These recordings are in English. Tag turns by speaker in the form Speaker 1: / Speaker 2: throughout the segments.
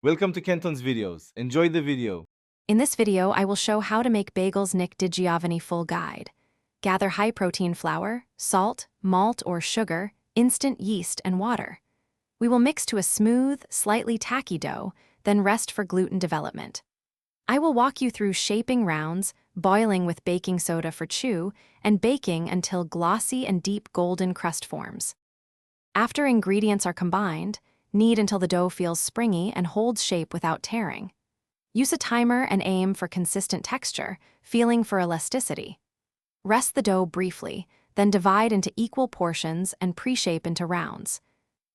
Speaker 1: Welcome to Kenton's videos. Enjoy the video.
Speaker 2: In this video, I will show how to make Bagels' Digiovanni full guide. Gather high-protein flour, salt, malt or sugar, instant yeast, and water. We will mix to a smooth, slightly tacky dough, then rest for gluten development. I will walk you through shaping rounds, boiling with baking soda for chew, and baking until glossy and deep golden crust forms. After ingredients are combined, knead until the dough feels springy and holds shape without tearing. Use a timer and aim for consistent texture, feeling for elasticity. Rest the dough briefly, then divide into equal portions and pre-shape into rounds.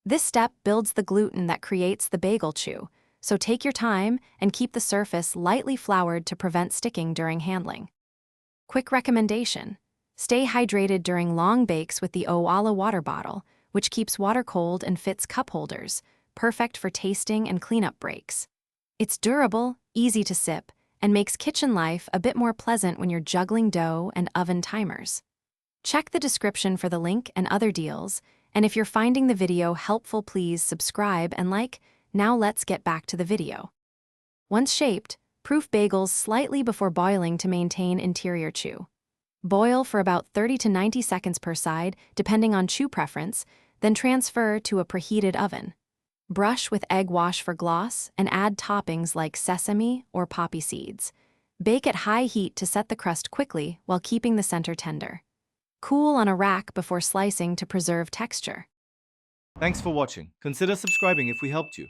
Speaker 2: This step builds the gluten that creates the bagel chew, so take your time and keep the surface lightly floured to prevent sticking during handling. Quick recommendation: stay hydrated during long bakes with the Owala water bottle, which keeps water cold and fits cup holders, perfect for tasting and cleanup breaks. It's durable, easy to sip, and makes kitchen life a bit more pleasant when you're juggling dough and oven timers. Check the description for the link and other deals, and if you're finding the video helpful, please subscribe and like. Now let's get back to the video. Once shaped, proof bagels slightly before boiling to maintain interior chew. Boil for about 30 to 90 seconds per side, depending on chew preference, then transfer to a preheated oven. Brush with egg wash for gloss and add toppings like sesame or poppy seeds. Bake at high heat to set the crust quickly while keeping the center tender. Cool on a rack before slicing to preserve texture.
Speaker 1: Thanks for watching. Consider subscribing if we helped you.